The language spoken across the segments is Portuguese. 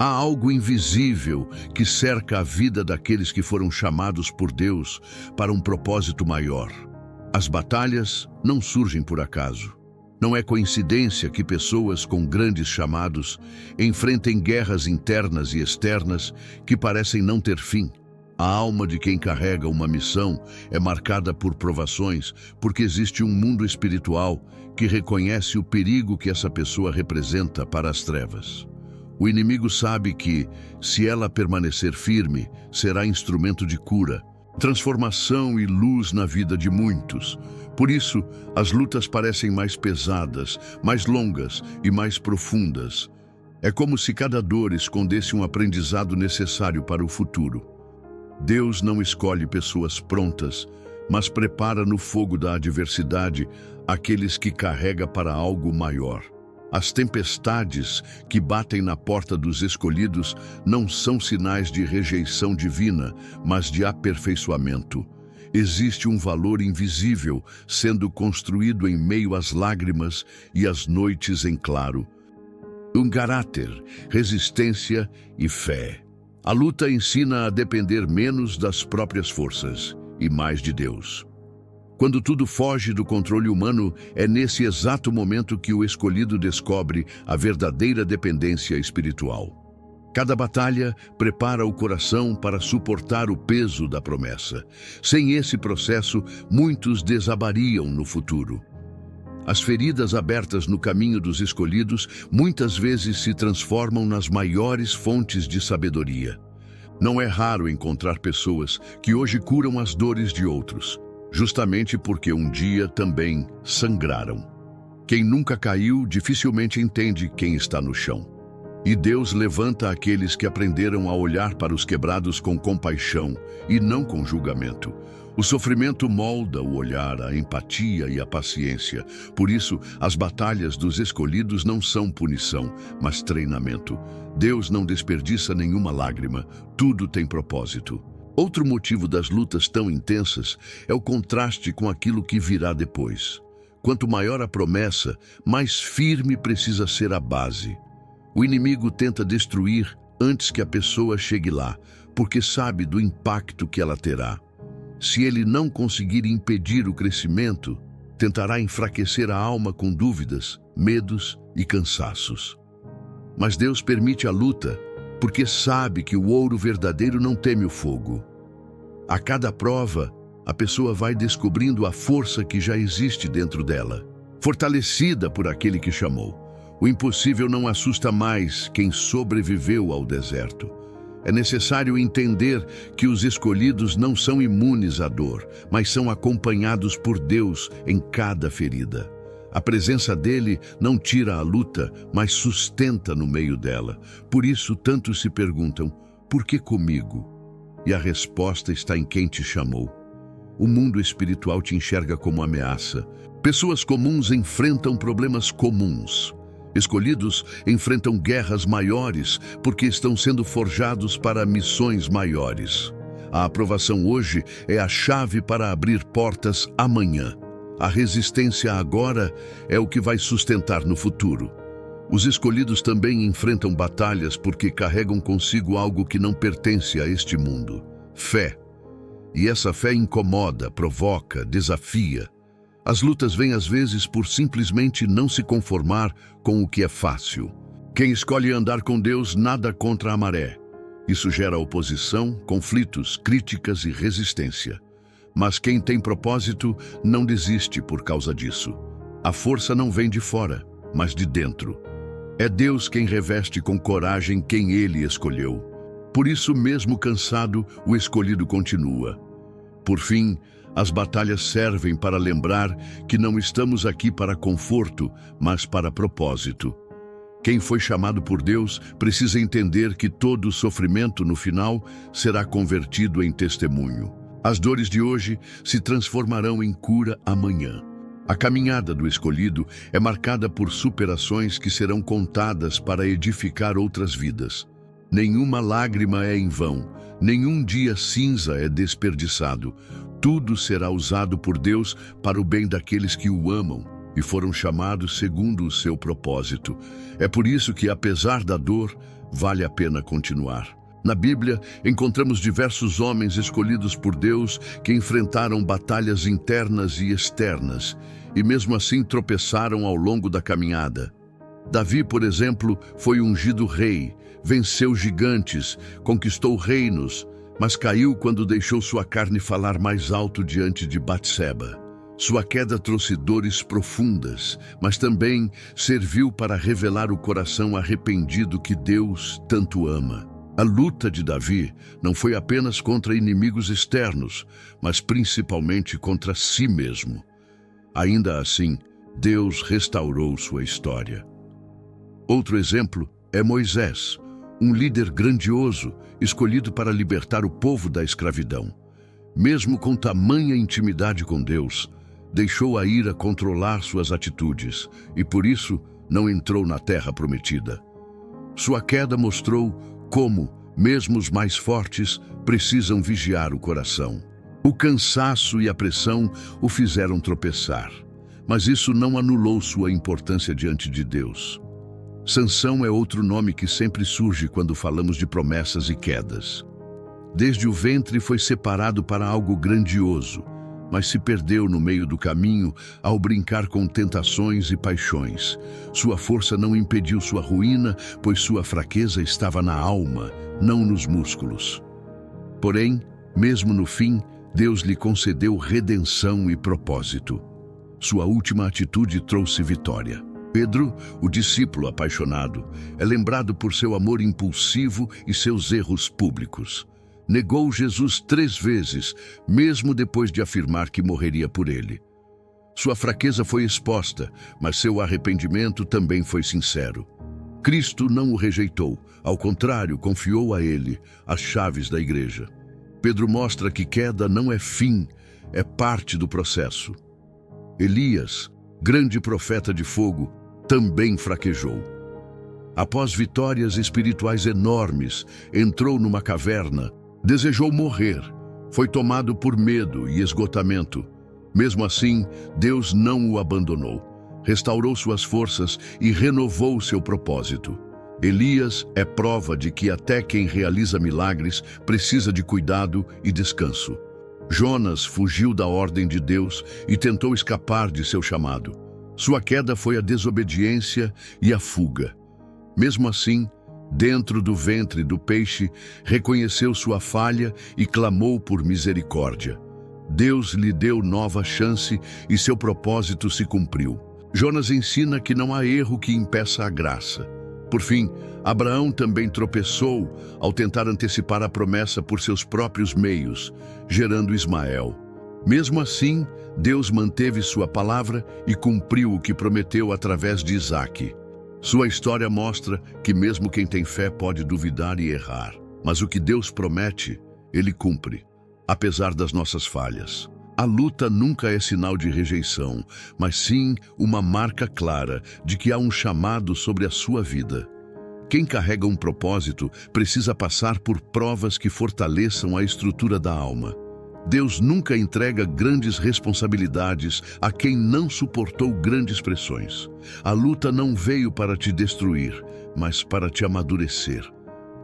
Há algo invisível que cerca a vida daqueles que foram chamados por Deus para um propósito maior. As batalhas não surgem por acaso. Não é coincidência que pessoas com grandes chamados enfrentem guerras internas e externas que parecem não ter fim. A alma de quem carrega uma missão é marcada por provações, porque existe um mundo espiritual que reconhece o perigo que essa pessoa representa para as trevas. O inimigo sabe que, se ela permanecer firme, será instrumento de cura, transformação e luz na vida de muitos. Por isso, as lutas parecem mais pesadas, mais longas e mais profundas. É como se cada dor escondesse um aprendizado necessário para o futuro. Deus não escolhe pessoas prontas, mas prepara no fogo da adversidade aqueles que carrega para algo maior. As tempestades que batem na porta dos escolhidos não são sinais de rejeição divina, mas de aperfeiçoamento. Existe um valor invisível sendo construído em meio às lágrimas e às noites em claro. Um caráter, resistência e fé. A luta ensina a depender menos das próprias forças e mais de Deus. Quando tudo foge do controle humano, é nesse exato momento que o escolhido descobre a verdadeira dependência espiritual. Cada batalha prepara o coração para suportar o peso da promessa. Sem esse processo, muitos desabariam no futuro. As feridas abertas no caminho dos escolhidos muitas vezes se transformam nas maiores fontes de sabedoria. Não é raro encontrar pessoas que hoje curam as dores de outros, justamente porque um dia também sangraram. Quem nunca caiu dificilmente entende quem está no chão. E Deus levanta aqueles que aprenderam a olhar para os quebrados com compaixão e não com julgamento. O sofrimento molda o olhar, a empatia e a paciência. Por isso, as batalhas dos escolhidos não são punição, mas treinamento. Deus não desperdiça nenhuma lágrima, tudo tem propósito. Outro motivo das lutas tão intensas é o contraste com aquilo que virá depois. Quanto maior a promessa, mais firme precisa ser a base. O inimigo tenta destruir antes que a pessoa chegue lá, porque sabe do impacto que ela terá. Se ele não conseguir impedir o crescimento, tentará enfraquecer a alma com dúvidas, medos e cansaços. Mas Deus permite a luta, porque sabe que o ouro verdadeiro não teme o fogo. A cada prova, a pessoa vai descobrindo a força que já existe dentro dela, fortalecida por aquele que chamou. O impossível não assusta mais quem sobreviveu ao deserto. É necessário entender que os escolhidos não são imunes à dor, mas são acompanhados por Deus em cada ferida. A presença dele não tira a luta, mas sustenta no meio dela. Por isso, tantos se perguntam, por que comigo? E a resposta está em quem te chamou. O mundo espiritual te enxerga como ameaça. Pessoas comuns enfrentam problemas comuns. Escolhidos enfrentam guerras maiores porque estão sendo forjados para missões maiores. A aprovação hoje é a chave para abrir portas amanhã. A resistência agora é o que vai sustentar no futuro. Os escolhidos também enfrentam batalhas porque carregam consigo algo que não pertence a este mundo: fé. E essa fé incomoda, provoca, desafia. As lutas vêm às vezes por simplesmente não se conformar com o que é fácil. Quem escolhe andar com Deus nada contra a maré. Isso gera oposição, conflitos, críticas e resistência. Mas quem tem propósito não desiste por causa disso. A força não vem de fora, mas de dentro. É Deus quem reveste com coragem quem Ele escolheu. Por isso, mesmo cansado, o escolhido continua. Por fim, as batalhas servem para lembrar que não estamos aqui para conforto, mas para propósito. Quem foi chamado por Deus precisa entender que todo sofrimento no final será convertido em testemunho. As dores de hoje se transformarão em cura amanhã. A caminhada do escolhido é marcada por superações que serão contadas para edificar outras vidas. Nenhuma lágrima é em vão, nenhum dia cinza é desperdiçado. Tudo será usado por Deus para o bem daqueles que o amam e foram chamados segundo o seu propósito. É por isso que, apesar da dor, vale a pena continuar. Na Bíblia, encontramos diversos homens escolhidos por Deus que enfrentaram batalhas internas e externas, e mesmo assim tropeçaram ao longo da caminhada. Davi, por exemplo, foi ungido rei, venceu gigantes, conquistou reinos, mas caiu quando deixou sua carne falar mais alto diante de Batseba. Sua queda trouxe dores profundas, mas também serviu para revelar o coração arrependido que Deus tanto ama. A luta de Davi não foi apenas contra inimigos externos, mas principalmente contra si mesmo. Ainda assim, Deus restaurou sua história. Outro exemplo é Moisés, um líder grandioso, escolhido para libertar o povo da escravidão. Mesmo com tamanha intimidade com Deus, deixou a ira controlar suas atitudes e, por isso, não entrou na terra prometida. Sua queda mostrou como, mesmo os mais fortes, precisam vigiar o coração. O cansaço e a pressão o fizeram tropeçar, mas isso não anulou sua importância diante de Deus. Sansão é outro nome que sempre surge quando falamos de promessas e quedas. Desde o ventre foi separado para algo grandioso, mas se perdeu no meio do caminho ao brincar com tentações e paixões. Sua força não impediu sua ruína, pois sua fraqueza estava na alma, não nos músculos. Porém, mesmo no fim, Deus lhe concedeu redenção e propósito. Sua última atitude trouxe vitória. Pedro, o discípulo apaixonado, é lembrado por seu amor impulsivo e seus erros públicos. Negou Jesus 3 vezes, mesmo depois de afirmar que morreria por ele. Sua fraqueza foi exposta, mas seu arrependimento também foi sincero. Cristo não o rejeitou, ao contrário, confiou a ele as chaves da igreja. Pedro mostra que queda não é fim, é parte do processo. Elias, grande profeta de fogo, também fraquejou. Após vitórias espirituais enormes, entrou numa caverna, desejou morrer, foi tomado por medo e esgotamento. Mesmo assim, Deus não o abandonou. Restaurou suas forças e renovou seu propósito. Elias é prova de que até quem realiza milagres precisa de cuidado e descanso. Jonas fugiu da ordem de Deus e tentou escapar de seu chamado. Sua queda foi a desobediência e a fuga. Mesmo assim, dentro do ventre do peixe, reconheceu sua falha e clamou por misericórdia. Deus lhe deu nova chance e seu propósito se cumpriu. Jonas ensina que não há erro que impeça a graça. Por fim, Abraão também tropeçou ao tentar antecipar a promessa por seus próprios meios, gerando Ismael. Mesmo assim, Deus manteve sua palavra e cumpriu o que prometeu através de Isaque. Sua história mostra que mesmo quem tem fé pode duvidar e errar, mas o que Deus promete, Ele cumpre, apesar das nossas falhas. A luta nunca é sinal de rejeição, mas sim uma marca clara de que há um chamado sobre a sua vida. Quem carrega um propósito precisa passar por provas que fortaleçam a estrutura da alma. Deus nunca entrega grandes responsabilidades a quem não suportou grandes pressões. A luta não veio para te destruir, mas para te amadurecer.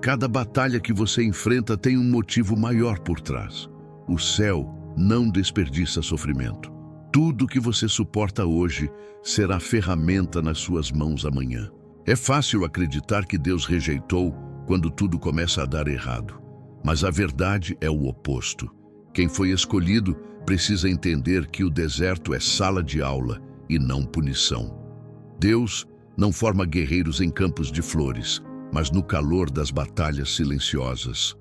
Cada batalha que você enfrenta tem um motivo maior por trás. O céu não desperdiça sofrimento. Tudo que você suporta hoje será ferramenta nas suas mãos amanhã. É fácil acreditar que Deus rejeitou quando tudo começa a dar errado, mas a verdade é o oposto. Quem foi escolhido precisa entender que o deserto é sala de aula e não punição. Deus não forma guerreiros em campos de flores, mas no calor das batalhas silenciosas.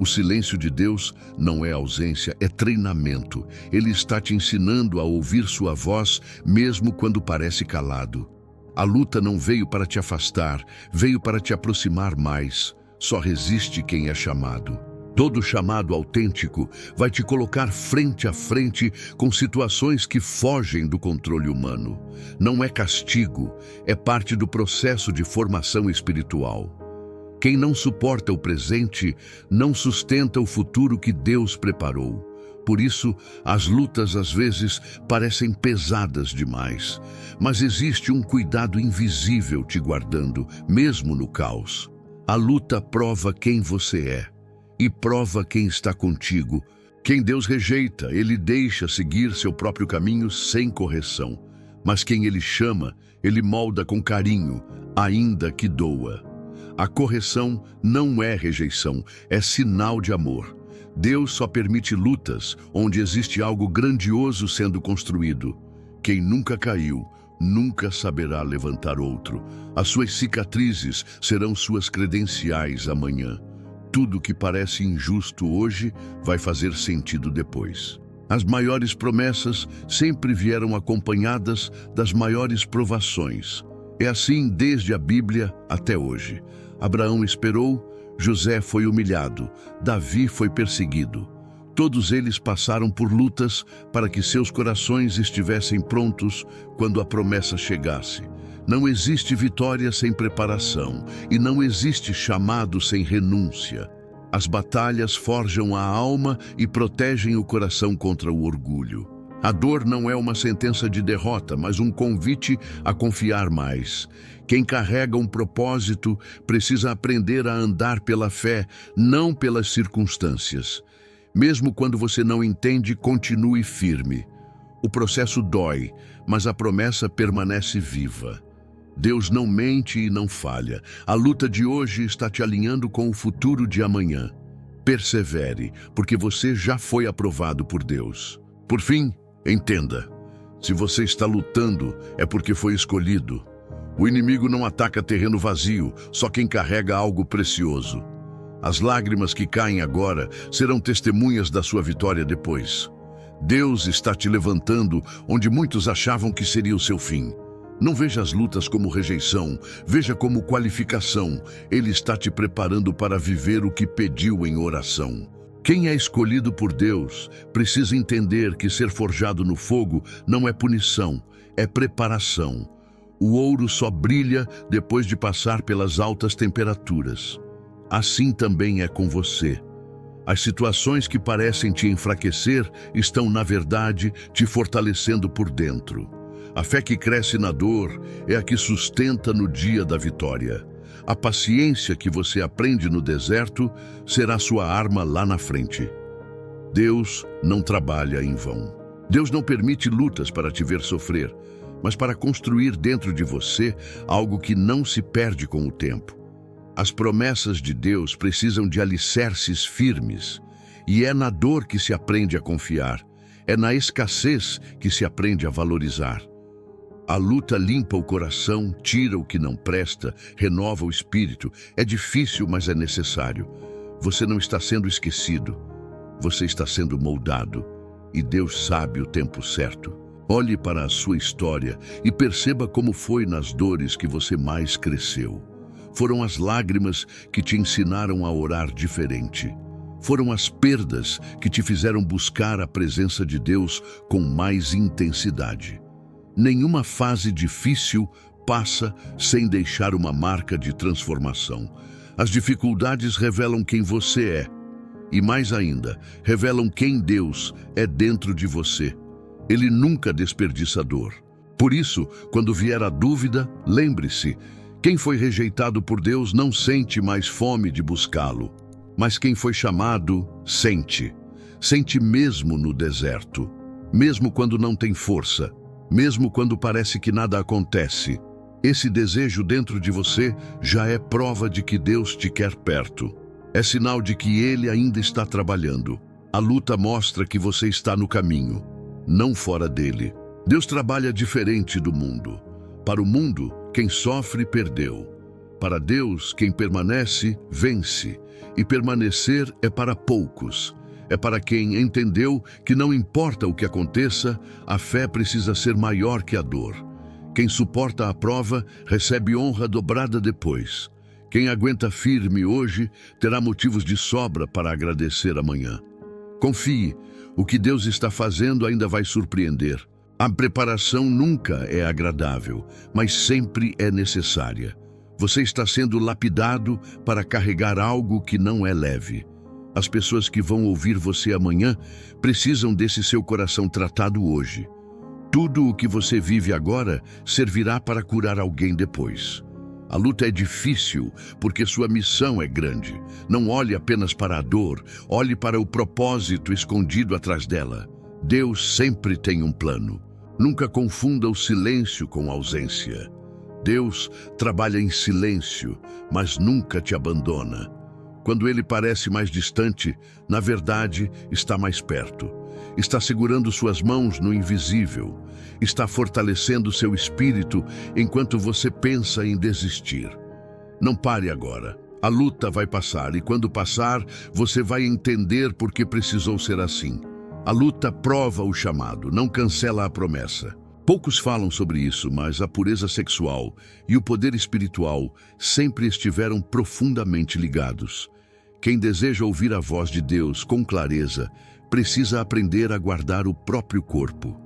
O silêncio de Deus não é ausência, é treinamento. Ele está te ensinando a ouvir sua voz, mesmo quando parece calado. A luta não veio para te afastar, veio para te aproximar mais. Só resiste quem é chamado. Todo chamado autêntico vai te colocar frente a frente com situações que fogem do controle humano. Não é castigo, é parte do processo de formação espiritual. Quem não suporta o presente não sustenta o futuro que Deus preparou. Por isso, as lutas às vezes parecem pesadas demais, mas existe um cuidado invisível te guardando, mesmo no caos. A luta prova quem você é e prova quem está contigo. Quem Deus rejeita, Ele deixa seguir seu próprio caminho sem correção. Mas quem Ele chama, Ele molda com carinho, ainda que doa. A correção não é rejeição, é sinal de amor. Deus só permite lutas onde existe algo grandioso sendo construído. Quem nunca caiu, nunca saberá levantar outro. As suas cicatrizes serão suas credenciais amanhã. Tudo que parece injusto hoje vai fazer sentido depois. As maiores promessas sempre vieram acompanhadas das maiores provações. É assim desde a Bíblia até hoje. Abraão esperou, José foi humilhado, Davi foi perseguido. Todos eles passaram por lutas para que seus corações estivessem prontos quando a promessa chegasse. Não existe vitória sem preparação e não existe chamado sem renúncia. As batalhas forjam a alma e protegem o coração contra o orgulho. A dor não é uma sentença de derrota, mas um convite a confiar mais. Quem carrega um propósito precisa aprender a andar pela fé, não pelas circunstâncias. Mesmo quando você não entende, continue firme. O processo dói, mas a promessa permanece viva. Deus não mente e não falha. A luta de hoje está te alinhando com o futuro de amanhã. Persevere, porque você já foi aprovado por Deus. Por fim, entenda, se você está lutando, é porque foi escolhido. O inimigo não ataca terreno vazio, só quem carrega algo precioso. As lágrimas que caem agora serão testemunhas da sua vitória depois. Deus está te levantando onde muitos achavam que seria o seu fim. Não veja as lutas como rejeição, veja como qualificação. Ele está te preparando para viver o que pediu em oração. Quem é escolhido por Deus precisa entender que ser forjado no fogo não é punição, é preparação. O ouro só brilha depois de passar pelas altas temperaturas. Assim também é com você. As situações que parecem te enfraquecer estão, na verdade, te fortalecendo por dentro. A fé que cresce na dor é a que sustenta no dia da vitória. A paciência que você aprende no deserto será sua arma lá na frente. Deus não trabalha em vão. Deus não permite lutas para te ver sofrer, mas para construir dentro de você algo que não se perde com o tempo. As promessas de Deus precisam de alicerces firmes, e é na dor que se aprende a confiar, é na escassez que se aprende a valorizar. A luta limpa o coração, tira o que não presta, renova o espírito. É difícil, mas é necessário. Você não está sendo esquecido, você está sendo moldado, e Deus sabe o tempo certo. Olhe para a sua história e perceba como foi nas dores que você mais cresceu. Foram as lágrimas que te ensinaram a orar diferente. Foram as perdas que te fizeram buscar a presença de Deus com mais intensidade. Nenhuma fase difícil passa sem deixar uma marca de transformação. As dificuldades revelam quem você é. E mais ainda, revelam quem Deus é dentro de você. Ele nunca desperdiça dor. Por isso, quando vier a dúvida, lembre-se, quem foi rejeitado por Deus não sente mais fome de buscá-lo. Mas quem foi chamado, sente. Sente mesmo no deserto. Mesmo quando não tem força. Mesmo quando parece que nada acontece. Esse desejo dentro de você já é prova de que Deus te quer perto. É sinal de que Ele ainda está trabalhando. A luta mostra que você está no caminho, não fora dele. Deus trabalha diferente do mundo. Para o mundo, quem sofre, perdeu. Para Deus, quem permanece, vence. E permanecer é para poucos. É para quem entendeu que não importa o que aconteça, a fé precisa ser maior que a dor. Quem suporta a prova, recebe honra dobrada depois. Quem aguenta firme hoje, terá motivos de sobra para agradecer amanhã. Confie, o que Deus está fazendo ainda vai surpreender. A preparação nunca é agradável, mas sempre é necessária. Você está sendo lapidado para carregar algo que não é leve. As pessoas que vão ouvir você amanhã precisam desse seu coração tratado hoje. Tudo o que você vive agora servirá para curar alguém depois. A luta é difícil porque sua missão é grande. Não olhe apenas para a dor, olhe para o propósito escondido atrás dela. Deus sempre tem um plano. Nunca confunda o silêncio com a ausência. Deus trabalha em silêncio, mas nunca te abandona. Quando ele parece mais distante, na verdade, está mais perto. Está segurando suas mãos no invisível. Está fortalecendo seu espírito enquanto você pensa em desistir. Não pare agora. A luta vai passar e quando passar, você vai entender por que precisou ser assim. A luta prova o chamado, não cancela a promessa. Poucos falam sobre isso, mas a pureza sexual e o poder espiritual sempre estiveram profundamente ligados. Quem deseja ouvir a voz de Deus com clareza, precisa aprender a guardar o próprio corpo.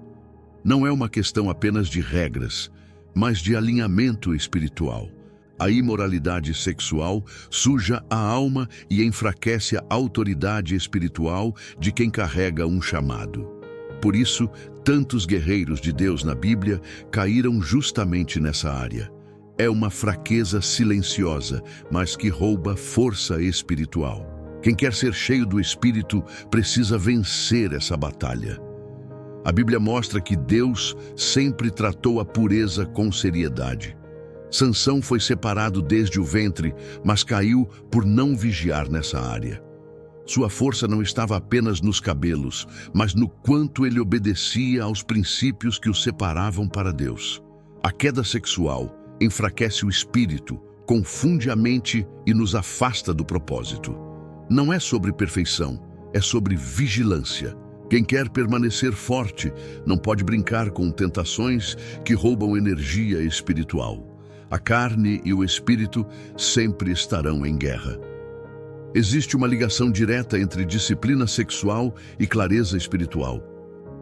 Não é uma questão apenas de regras, mas de alinhamento espiritual. A imoralidade sexual suja a alma e enfraquece a autoridade espiritual de quem carrega um chamado. Por isso, tantos guerreiros de Deus na Bíblia caíram justamente nessa área. É uma fraqueza silenciosa, mas que rouba força espiritual. Quem quer ser cheio do Espírito precisa vencer essa batalha. A Bíblia mostra que Deus sempre tratou a pureza com seriedade. Sansão foi separado desde o ventre, mas caiu por não vigiar nessa área. Sua força não estava apenas nos cabelos, mas no quanto ele obedecia aos princípios que o separavam para Deus. A queda sexual enfraquece o espírito, confunde a mente e nos afasta do propósito. Não é sobre perfeição, é sobre vigilância. Quem quer permanecer forte não pode brincar com tentações que roubam energia espiritual. A carne e o espírito sempre estarão em guerra. Existe uma ligação direta entre disciplina sexual e clareza espiritual.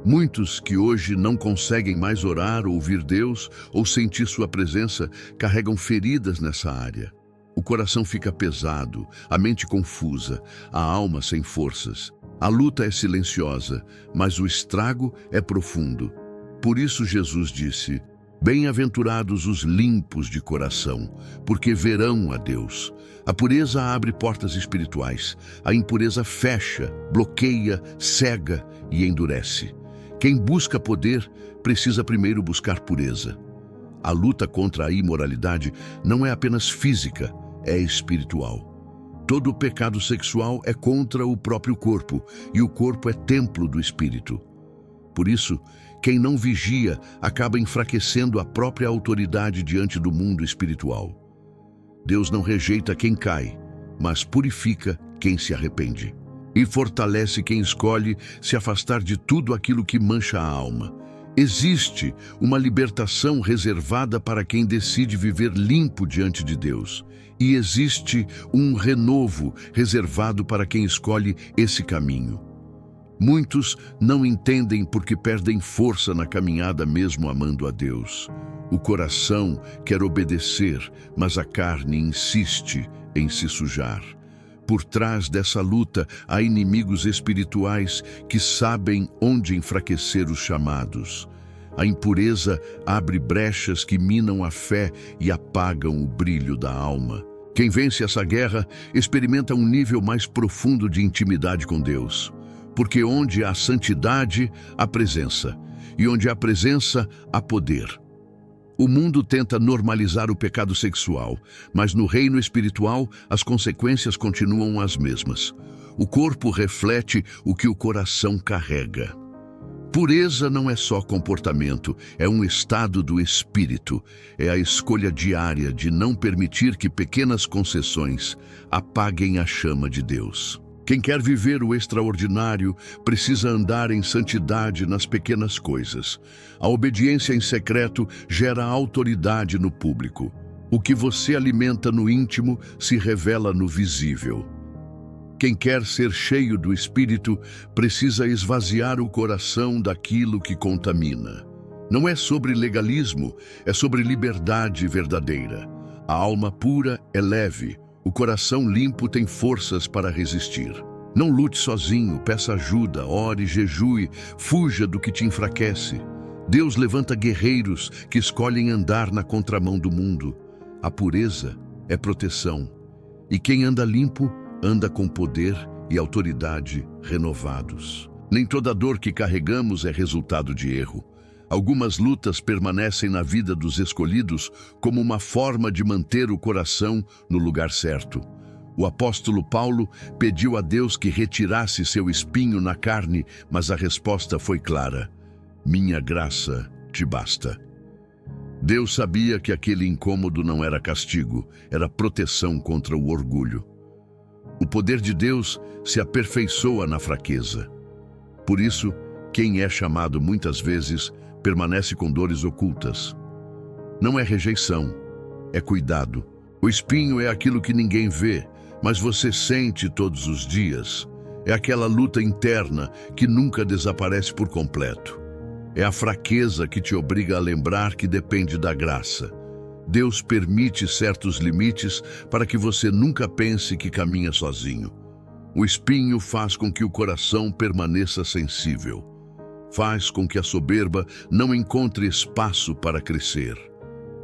Muitos que hoje não conseguem mais orar, ouvir Deus ou sentir sua presença carregam feridas nessa área. O coração fica pesado, a mente confusa, a alma sem forças. A luta é silenciosa, mas o estrago é profundo. Por isso Jesus disse: "Bem-aventurados os limpos de coração, porque verão a Deus." A pureza abre portas espirituais. A impureza fecha, bloqueia, cega e endurece. Quem busca poder precisa primeiro buscar pureza. A luta contra a imoralidade não é apenas física, é espiritual. Todo o pecado sexual é contra o próprio corpo, e o corpo é templo do Espírito. Por isso, quem não vigia acaba enfraquecendo a própria autoridade diante do mundo espiritual. Deus não rejeita quem cai, mas purifica quem se arrepende. E fortalece quem escolhe se afastar de tudo aquilo que mancha a alma. Existe uma libertação reservada para quem decide viver limpo diante de Deus. E existe um renovo reservado para quem escolhe esse caminho. Muitos não entendem porque perdem força na caminhada mesmo amando a Deus. O coração quer obedecer, mas a carne insiste em se sujar. Por trás dessa luta há inimigos espirituais que sabem onde enfraquecer os chamados. A impureza abre brechas que minam a fé e apagam o brilho da alma. Quem vence essa guerra experimenta um nível mais profundo de intimidade com Deus. Porque onde há santidade, há presença. E onde há presença, há poder. O mundo tenta normalizar o pecado sexual, mas no reino espiritual as consequências continuam as mesmas. O corpo reflete o que o coração carrega. Pureza não é só comportamento, é um estado do espírito. É a escolha diária de não permitir que pequenas concessões apaguem a chama de Deus. Quem quer viver o extraordinário precisa andar em santidade nas pequenas coisas. A obediência em secreto gera autoridade no público. O que você alimenta no íntimo se revela no visível. Quem quer ser cheio do Espírito precisa esvaziar o coração daquilo que contamina. Não é sobre legalismo, é sobre liberdade verdadeira. A alma pura é leve. O coração limpo tem forças para resistir. Não lute sozinho, peça ajuda, ore, jejue, fuja do que te enfraquece. Deus levanta guerreiros que escolhem andar na contramão do mundo. a pureza é proteção. E quem anda limpo, anda com poder e autoridade renovados. Nem toda dor que carregamos é resultado de erro. Algumas lutas permanecem na vida dos escolhidos como uma forma de manter o coração no lugar certo. O apóstolo Paulo pediu a Deus que retirasse seu espinho na carne, mas a resposta foi clara: minha graça te basta. Deus sabia que aquele incômodo não era castigo, era proteção contra o orgulho. O poder de Deus se aperfeiçoa na fraqueza. Por isso, quem é chamado muitas vezes permanece com dores ocultas. Não é rejeição, é cuidado. O espinho é aquilo que ninguém vê, mas você sente todos os dias. É aquela luta interna que nunca desaparece por completo. É a fraqueza que te obriga a lembrar que depende da graça. Deus permite certos limites para que você nunca pense que caminha sozinho. O espinho faz com que o coração permaneça sensível. Faz com que a soberba não encontre espaço para crescer.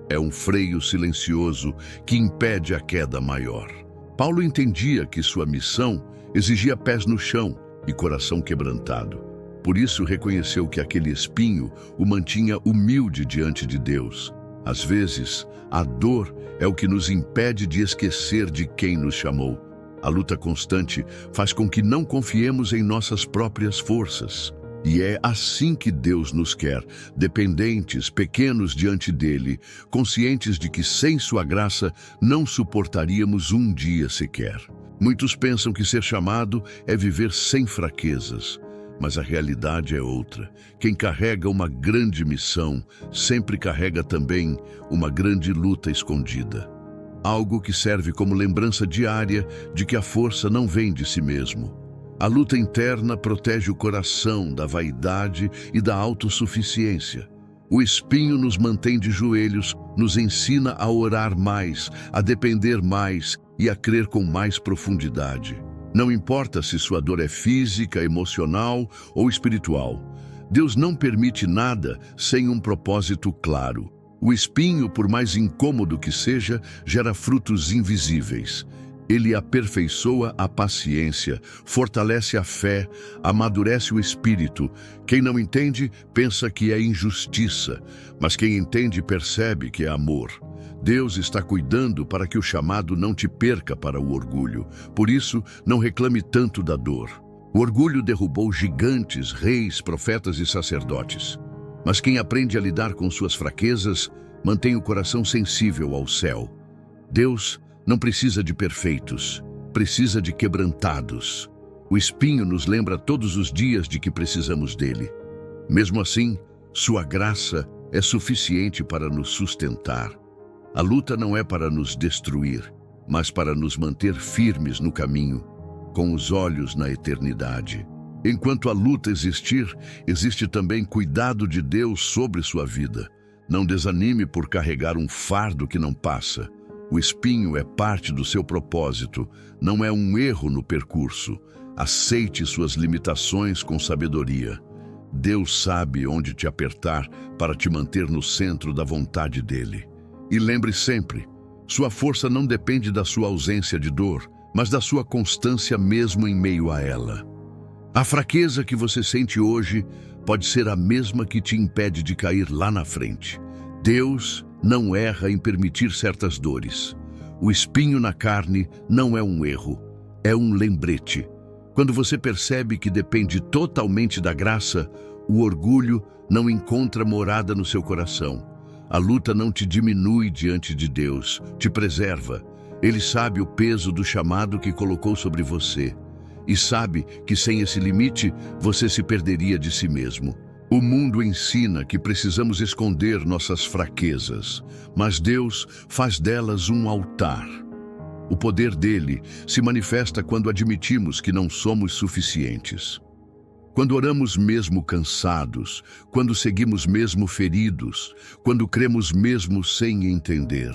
É um freio silencioso que impede a queda maior. Paulo entendia que sua missão exigia pés no chão e coração quebrantado. Por isso reconheceu que aquele espinho o mantinha humilde diante de Deus. Às vezes, a dor é o que nos impede de esquecer de quem nos chamou. A luta constante faz com que não confiemos em nossas próprias forças. E é assim que Deus nos quer, dependentes, pequenos diante dele, conscientes de que sem sua graça não suportaríamos um dia sequer. Muitos pensam que ser chamado é viver sem fraquezas. Mas a realidade é outra. Quem carrega uma grande missão sempre carrega também uma grande luta escondida. Algo que serve como lembrança diária de que a força não vem de si mesmo. A luta interna protege o coração da vaidade e da autossuficiência. O espinho nos mantém de joelhos, nos ensina a orar mais, a depender mais e a crer com mais profundidade. Não importa se sua dor é física, emocional ou espiritual. Deus não permite nada sem um propósito claro. O espinho, por mais incômodo que seja, gera frutos invisíveis. Ele aperfeiçoa a paciência, fortalece a fé, amadurece o espírito. Quem não entende, pensa que é injustiça, mas quem entende percebe que é amor. Deus está cuidando para que o chamado não te perca para o orgulho. Por isso, não reclame tanto da dor. O orgulho derrubou gigantes, reis, profetas e sacerdotes. Mas quem aprende a lidar com suas fraquezas, mantém o coração sensível ao céu. Deus não precisa de perfeitos, precisa de quebrantados. O espinho nos lembra todos os dias de que precisamos dele. Mesmo assim, sua graça é suficiente para nos sustentar. A luta não é para nos destruir, mas para nos manter firmes no caminho, com os olhos na eternidade. Enquanto a luta existir, existe também cuidado de Deus sobre sua vida. Não desanime por carregar um fardo que não passa. O espinho é parte do seu propósito, não é um erro no percurso. Aceite suas limitações com sabedoria. Deus sabe onde te apertar para te manter no centro da vontade dele. E lembre sempre, sua força não depende da sua ausência de dor, mas da sua constância mesmo em meio a ela. A fraqueza que você sente hoje pode ser a mesma que te impede de cair lá na frente. Deus não erra em permitir certas dores. O espinho na carne não é um erro, é um lembrete. Quando você percebe que depende totalmente da graça, o orgulho não encontra morada no seu coração. A luta não te diminui diante de Deus, te preserva. Ele sabe o peso do chamado que colocou sobre você. E sabe que sem esse limite, você se perderia de si mesmo. O mundo ensina que precisamos esconder nossas fraquezas, mas Deus faz delas um altar. O poder dele se manifesta quando admitimos que não somos suficientes. Quando oramos mesmo cansados, quando seguimos mesmo feridos, quando cremos mesmo sem entender.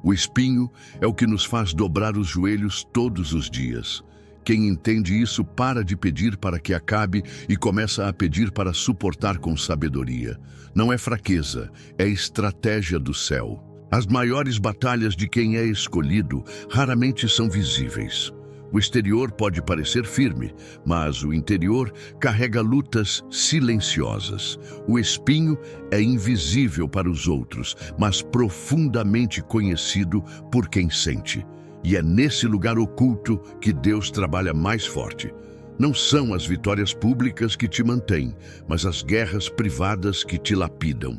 O espinho é o que nos faz dobrar os joelhos todos os dias. Quem entende isso para de pedir para que acabe e começa a pedir para suportar com sabedoria. Não é fraqueza, é estratégia do céu. As maiores batalhas de quem é escolhido raramente são visíveis. O exterior pode parecer firme, mas o interior carrega lutas silenciosas. O espinho é invisível para os outros, mas profundamente conhecido por quem sente. E é nesse lugar oculto que Deus trabalha mais forte. Não são as vitórias públicas que te mantêm, mas as guerras privadas que te lapidam.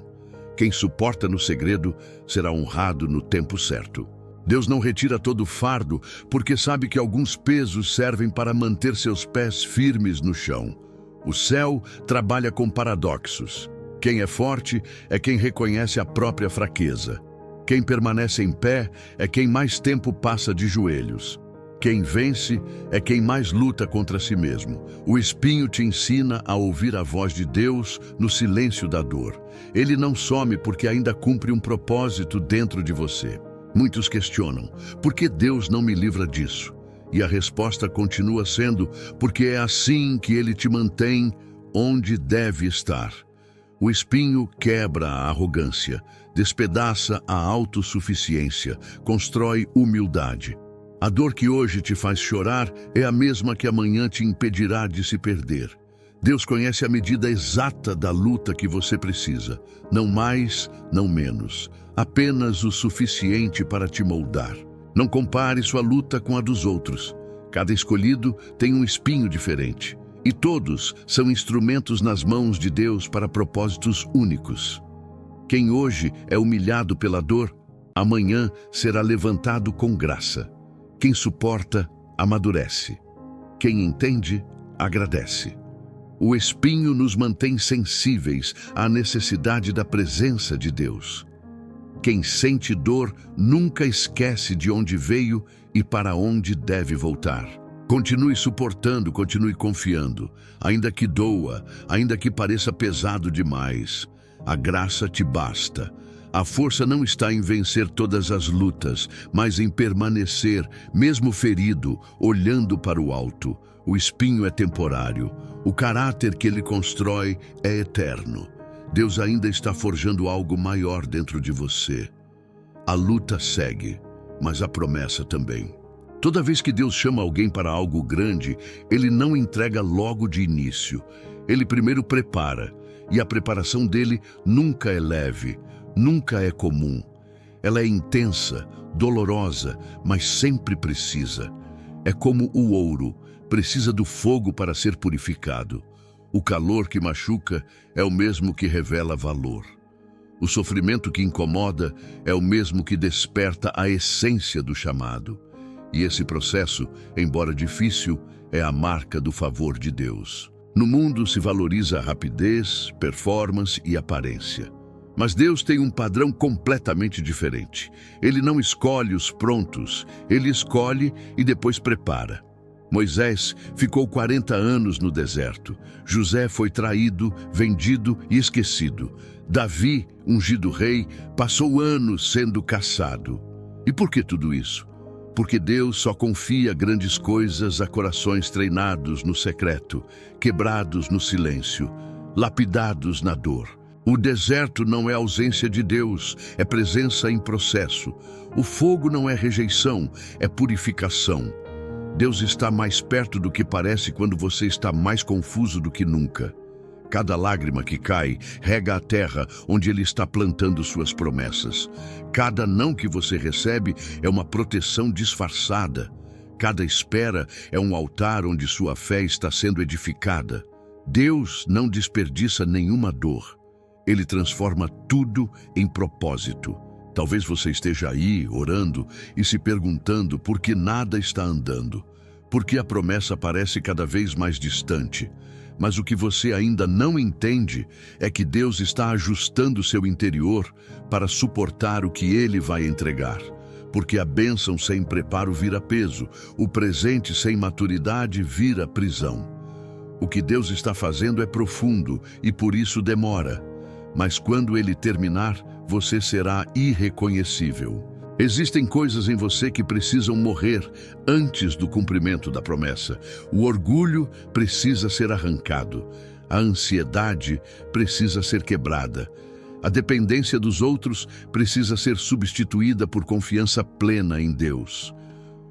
Quem suporta no segredo será honrado no tempo certo. Deus não retira todo o fardo, porque sabe que alguns pesos servem para manter seus pés firmes no chão. O céu trabalha com paradoxos. Quem é forte é quem reconhece a própria fraqueza. Quem permanece em pé é quem mais tempo passa de joelhos. Quem vence é quem mais luta contra si mesmo. O espinho te ensina a ouvir a voz de Deus no silêncio da dor. Ele não some porque ainda cumpre um propósito dentro de você. Muitos questionam, por que Deus não me livra disso? E a resposta continua sendo, porque é assim que Ele te mantém onde deve estar. O espinho quebra a arrogância, despedaça a autossuficiência, constrói humildade. A dor que hoje te faz chorar é a mesma que amanhã te impedirá de se perder. Deus conhece a medida exata da luta que você precisa. Não mais, não menos. Apenas o suficiente para te moldar. Não compare sua luta com a dos outros. Cada escolhido tem um espinho diferente. E todos são instrumentos nas mãos de Deus para propósitos únicos. Quem hoje é humilhado pela dor, amanhã será levantado com graça. Quem suporta, amadurece. Quem entende, agradece. O espinho nos mantém sensíveis à necessidade da presença de Deus. Quem sente dor nunca esquece de onde veio e para onde deve voltar. Continue suportando, continue confiando, ainda que doa, ainda que pareça pesado demais. A graça te basta. A força não está em vencer todas as lutas, mas em permanecer, mesmo ferido, olhando para o alto. O espinho é temporário. O caráter que ele constrói é eterno. Deus ainda está forjando algo maior dentro de você. A luta segue, mas a promessa também. Toda vez que Deus chama alguém para algo grande, Ele não entrega logo de início. Ele primeiro prepara, e a preparação dele nunca é leve, nunca é comum. Ela é intensa, dolorosa, mas sempre precisa. É como o ouro, precisa do fogo para ser purificado. O calor que machuca é o mesmo que revela valor. O sofrimento que incomoda é o mesmo que desperta a essência do chamado. E esse processo, embora difícil, é a marca do favor de Deus. No mundo se valoriza a rapidez, performance e aparência. Mas Deus tem um padrão completamente diferente. Ele não escolhe os prontos, ele escolhe e depois prepara. Moisés ficou 40 anos no deserto. José foi traído, vendido e esquecido. Davi, ungido rei, passou anos sendo caçado. E por que tudo isso? Porque Deus só confia grandes coisas a corações treinados no secreto, quebrados no silêncio, lapidados na dor. O deserto não é ausência de Deus, é presença em processo. O fogo não é rejeição, é purificação. Deus está mais perto do que parece quando você está mais confuso do que nunca. Cada lágrima que cai rega a terra onde Ele está plantando suas promessas. Cada não que você recebe é uma proteção disfarçada. Cada espera é um altar onde sua fé está sendo edificada. Deus não desperdiça nenhuma dor. Ele transforma tudo em propósito. Talvez você esteja aí, orando e se perguntando por que nada está andando, por que a promessa parece cada vez mais distante. Mas o que você ainda não entende é que Deus está ajustando seu interior para suportar o que Ele vai entregar. Porque a bênção sem preparo vira peso, o presente sem maturidade vira prisão. O que Deus está fazendo é profundo e por isso demora. Mas quando Ele terminar, você será irreconhecível. Existem coisas em você que precisam morrer antes do cumprimento da promessa. O orgulho precisa ser arrancado. A ansiedade precisa ser quebrada. A dependência dos outros precisa ser substituída por confiança plena em Deus.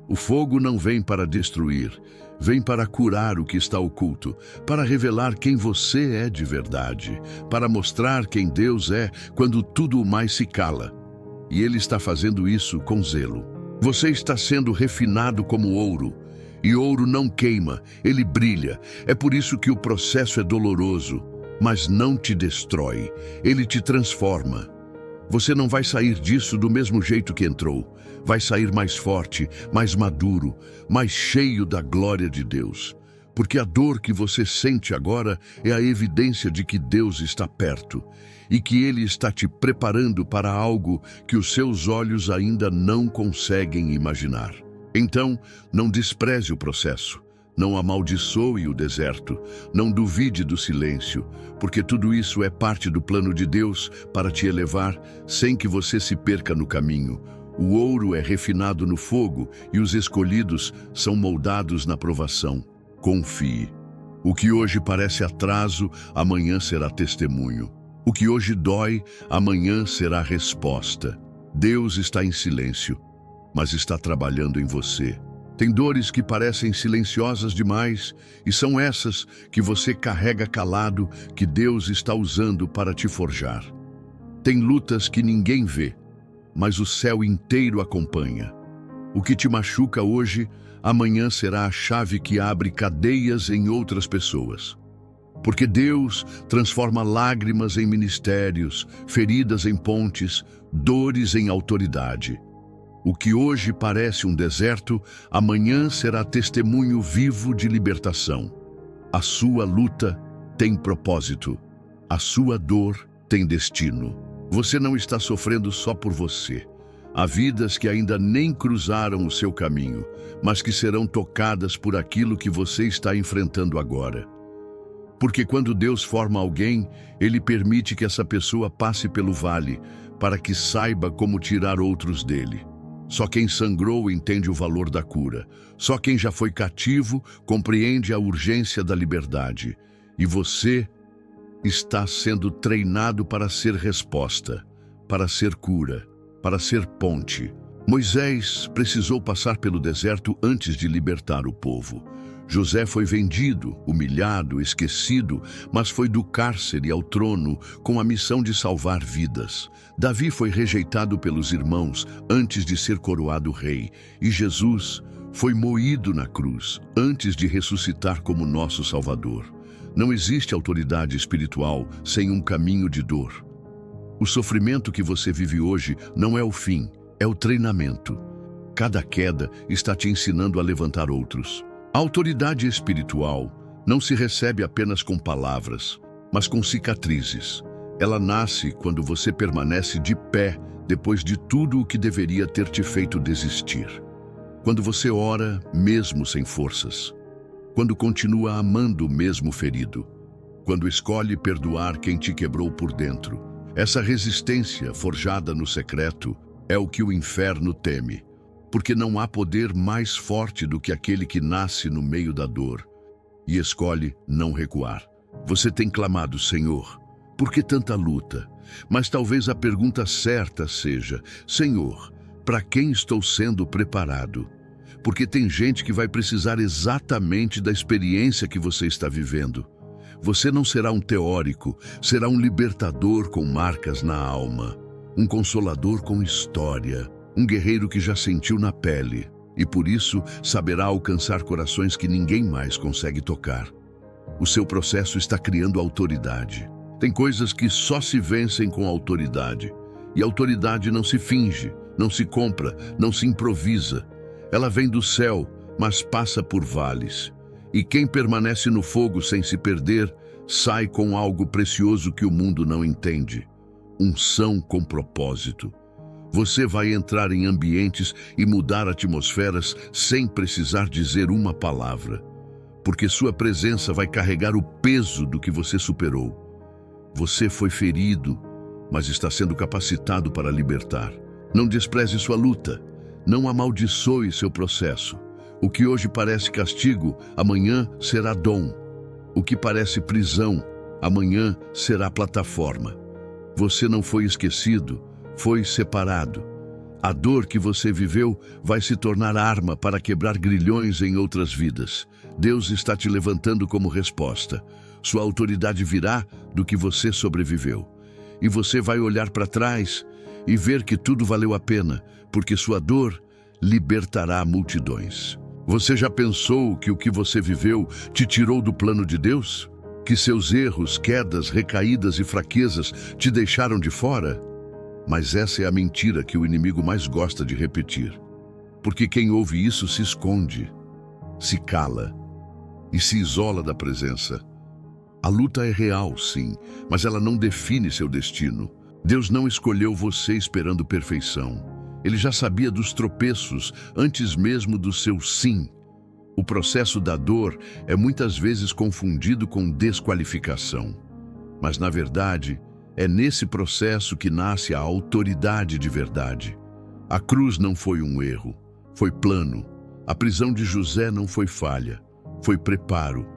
O fogo não vem para destruir, vem para curar o que está oculto, para revelar quem você é de verdade, para mostrar quem Deus é quando tudo mais se cala. E Ele está fazendo isso com zelo. Você está sendo refinado como ouro, e ouro não queima, ele brilha. É por isso que o processo é doloroso, mas não te destrói, ele te transforma. Você não vai sair disso do mesmo jeito que entrou. Vai sair mais forte, mais maduro, mais cheio da glória de Deus. Porque a dor que você sente agora é a evidência de que Deus está perto e que Ele está te preparando para algo que os seus olhos ainda não conseguem imaginar. Então, não despreze o processo. Não amaldiçoe o deserto, não duvide do silêncio, porque tudo isso é parte do plano de Deus para te elevar sem que você se perca no caminho. O ouro é refinado no fogo e os escolhidos são moldados na provação. Confie. O que hoje parece atraso, amanhã será testemunho. O que hoje dói, amanhã será resposta. Deus está em silêncio, mas está trabalhando em você. Tem dores que parecem silenciosas demais, e são essas que você carrega calado, que Deus está usando para te forjar. Tem lutas que ninguém vê, mas o céu inteiro acompanha. O que te machuca hoje, amanhã será a chave que abre cadeias em outras pessoas. Porque Deus transforma lágrimas em ministérios, feridas em pontes, dores em autoridade. O que hoje parece um deserto, amanhã será testemunho vivo de libertação. A sua luta tem propósito. A sua dor tem destino. Você não está sofrendo só por você. Há vidas que ainda nem cruzaram o seu caminho, mas que serão tocadas por aquilo que você está enfrentando agora. Porque quando Deus forma alguém, Ele permite que essa pessoa passe pelo vale, para que saiba como tirar outros dele. Só quem sangrou entende o valor da cura. Só quem já foi cativo compreende a urgência da liberdade. E você está sendo treinado para ser resposta, para ser cura, para ser ponte. Moisés precisou passar pelo deserto antes de libertar o povo. José foi vendido, humilhado, esquecido, mas foi do cárcere ao trono com a missão de salvar vidas. Davi foi rejeitado pelos irmãos antes de ser coroado rei. E Jesus foi moído na cruz antes de ressuscitar como nosso Salvador. Não existe autoridade espiritual sem um caminho de dor. O sofrimento que você vive hoje não é o fim, é o treinamento. Cada queda está te ensinando a levantar outros. A autoridade espiritual não se recebe apenas com palavras, mas com cicatrizes. Ela nasce quando você permanece de pé depois de tudo o que deveria ter te feito desistir. Quando você ora mesmo sem forças. Quando continua amando mesmo ferido. Quando escolhe perdoar quem te quebrou por dentro. Essa resistência forjada no secreto é o que o inferno teme. Porque não há poder mais forte do que aquele que nasce no meio da dor e escolhe não recuar. Você tem clamado, Senhor, por que tanta luta? Mas talvez a pergunta certa seja, Senhor, para quem estou sendo preparado? Porque tem gente que vai precisar exatamente da experiência que você está vivendo. Você não será um teórico, será um libertador com marcas na alma, um consolador com história, um guerreiro que já sentiu na pele e por isso saberá alcançar corações que ninguém mais consegue tocar. O seu processo está criando autoridade. Tem coisas que só se vencem com autoridade. E autoridade não se finge, não se compra, não se improvisa. Ela vem do céu, mas passa por vales. E quem permanece no fogo sem se perder, sai com algo precioso que o mundo não entende. Unção com propósito. Você vai entrar em ambientes e mudar atmosferas sem precisar dizer uma palavra, porque sua presença vai carregar o peso do que você superou. Você foi ferido, mas está sendo capacitado para libertar. Não despreze sua luta, não amaldiçoe seu processo. O que hoje parece castigo, amanhã será dom. O que parece prisão, amanhã será plataforma. Você não foi esquecido, foi separado. A dor que você viveu vai se tornar arma para quebrar grilhões em outras vidas. Deus está te levantando como resposta. Sua autoridade virá do que você sobreviveu. E você vai olhar para trás e ver que tudo valeu a pena, porque sua dor libertará multidões. Você já pensou que o que você viveu te tirou do plano de Deus? Que seus erros, quedas, recaídas e fraquezas te deixaram de fora? Mas essa é a mentira que o inimigo mais gosta de repetir. Porque quem ouve isso se esconde, se cala e se isola da presença. A luta é real, sim, mas ela não define seu destino. Deus não escolheu você esperando perfeição. Ele já sabia dos tropeços antes mesmo do seu sim. O processo da dor é muitas vezes confundido com desqualificação. Mas, na verdade, é nesse processo que nasce a autoridade de verdade. A cruz não foi um erro, foi plano. A prisão de José não foi falha, foi preparo.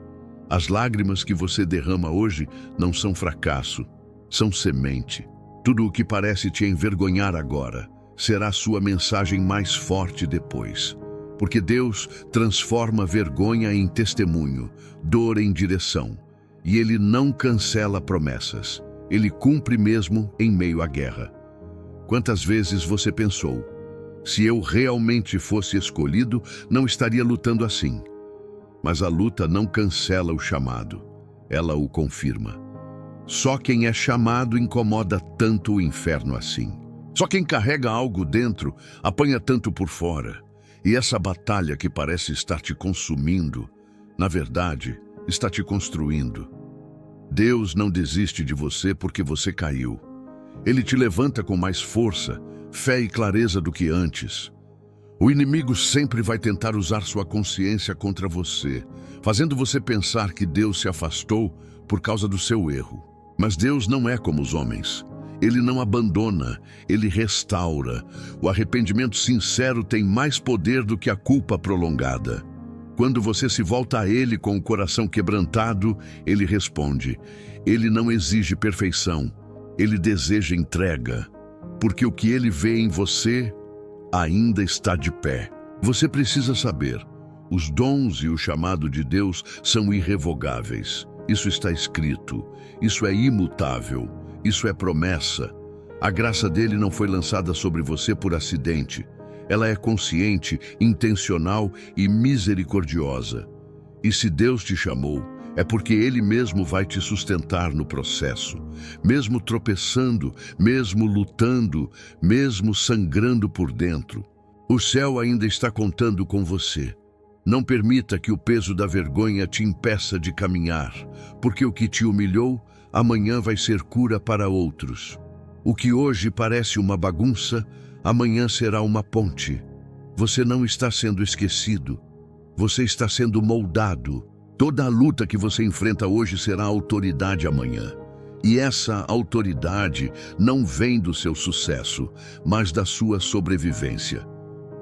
As lágrimas que você derrama hoje não são fracasso, são semente. Tudo o que parece te envergonhar agora será sua mensagem mais forte depois. Porque Deus transforma vergonha em testemunho, dor em direção. E Ele não cancela promessas. Ele cumpre mesmo em meio à guerra. Quantas vezes você pensou, se eu realmente fosse escolhido, não estaria lutando assim? Mas a luta não cancela o chamado, ela o confirma. Só quem é chamado incomoda tanto o inferno assim. Só quem carrega algo dentro apanha tanto por fora. E essa batalha que parece estar te consumindo, na verdade, está te construindo. Deus não desiste de você porque você caiu. Ele te levanta com mais força, fé e clareza do que antes. O inimigo sempre vai tentar usar sua consciência contra você, fazendo você pensar que Deus se afastou por causa do seu erro. Mas Deus não é como os homens. Ele não abandona, ele restaura. O arrependimento sincero tem mais poder do que a culpa prolongada. Quando você se volta a Ele com o coração quebrantado, Ele responde. Ele não exige perfeição, Ele deseja entrega, porque o que Ele vê em você ainda está de pé. Você precisa saber, os dons e o chamado de Deus são irrevogáveis. Isso está escrito, isso é imutável, isso é promessa. A graça dele não foi lançada sobre você por acidente. Ela é consciente, intencional e misericordiosa. E se Deus te chamou, é porque Ele mesmo vai te sustentar no processo. Mesmo tropeçando, mesmo lutando, mesmo sangrando por dentro. O céu ainda está contando com você. Não permita que o peso da vergonha te impeça de caminhar, porque o que te humilhou, amanhã vai ser cura para outros. O que hoje parece uma bagunça, amanhã será uma ponte. Você não está sendo esquecido. Você está sendo moldado. Toda a luta que você enfrenta hoje será autoridade amanhã. E essa autoridade não vem do seu sucesso, mas da sua sobrevivência.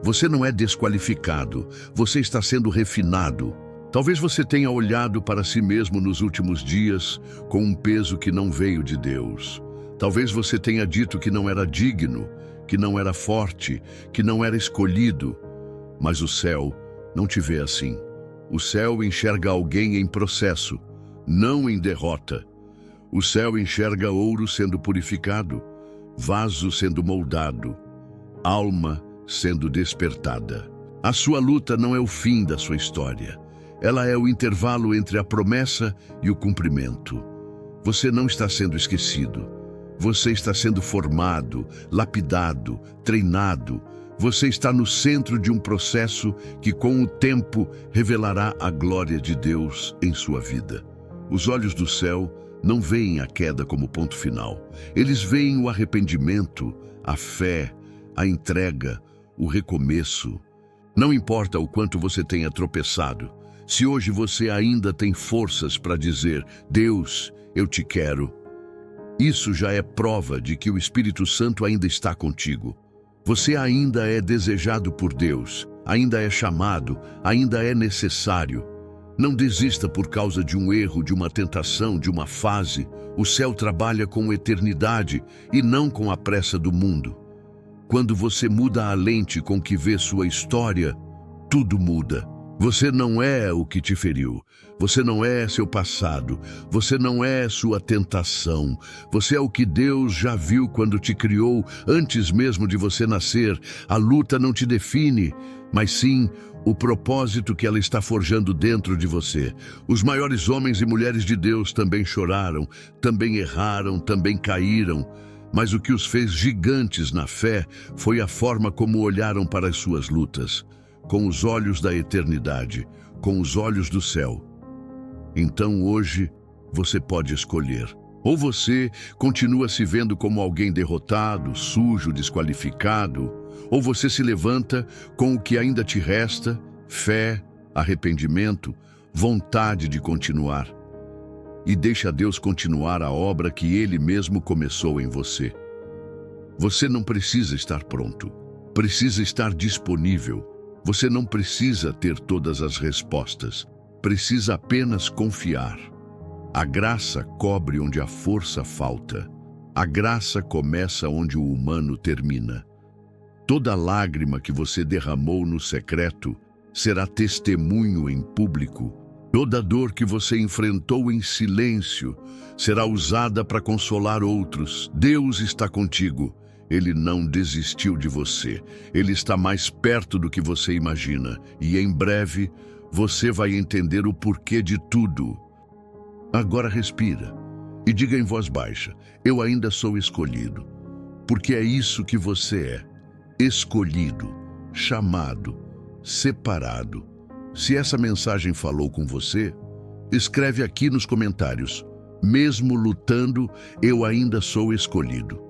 Você não é desqualificado, você está sendo refinado. Talvez você tenha olhado para si mesmo nos últimos dias com um peso que não veio de Deus. Talvez você tenha dito que não era digno, que não era forte, que não era escolhido. Mas o céu não te vê assim. O céu enxerga alguém em processo, não em derrota. O céu enxerga ouro sendo purificado, vaso sendo moldado, alma sendo despertada. A sua luta não é o fim da sua história. Ela é o intervalo entre a promessa e o cumprimento. Você não está sendo esquecido. Você está sendo formado, lapidado, treinado. Você está no centro de um processo que, com o tempo, revelará a glória de Deus em sua vida. Os olhos do céu não veem a queda como ponto final. Eles veem o arrependimento, a fé, a entrega, o recomeço. Não importa o quanto você tenha tropeçado, se hoje você ainda tem forças para dizer, Deus, eu te quero, isso já é prova de que o Espírito Santo ainda está contigo. Você ainda é desejado por Deus, ainda é chamado, ainda é necessário. Não desista por causa de um erro, de uma tentação, de uma fase. O céu trabalha com eternidade e não com a pressa do mundo. Quando você muda a lente com que vê sua história, tudo muda. Você não é o que te feriu. Você não é seu passado. Você não é sua tentação. Você é o que Deus já viu quando te criou, antes mesmo de você nascer. A luta não te define, mas sim o propósito que ela está forjando dentro de você. Os maiores homens e mulheres de Deus também choraram, também erraram, também caíram. Mas o que os fez gigantes na fé foi a forma como olharam para as suas lutas, com os olhos da eternidade, com os olhos do céu. Então hoje você pode escolher. Ou você continua se vendo como alguém derrotado, sujo, desqualificado, ou você se levanta com o que ainda te resta, fé, arrependimento, vontade de continuar. E deixa Deus continuar a obra que Ele mesmo começou em você. Você não precisa estar pronto, precisa estar disponível. Você não precisa ter todas as respostas, precisa apenas confiar. A graça cobre onde a força falta. A graça começa onde o humano termina. Toda lágrima que você derramou no secreto será testemunho em público. Toda dor que você enfrentou em silêncio será usada para consolar outros. Deus está contigo. Ele não desistiu de você. Ele está mais perto do que você imagina. E em breve, você vai entender o porquê de tudo. Agora respira e diga em voz baixa: eu ainda sou escolhido. Porque é isso que você é. Escolhido, chamado, separado. Se essa mensagem falou com você, escreve aqui nos comentários: mesmo lutando, eu ainda sou escolhido.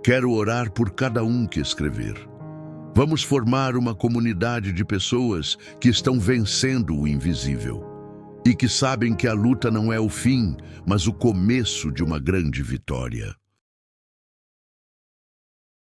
Quero orar por cada um que escrever. Vamos formar uma comunidade de pessoas que estão vencendo o invisível e que sabem que a luta não é o fim, mas o começo de uma grande vitória.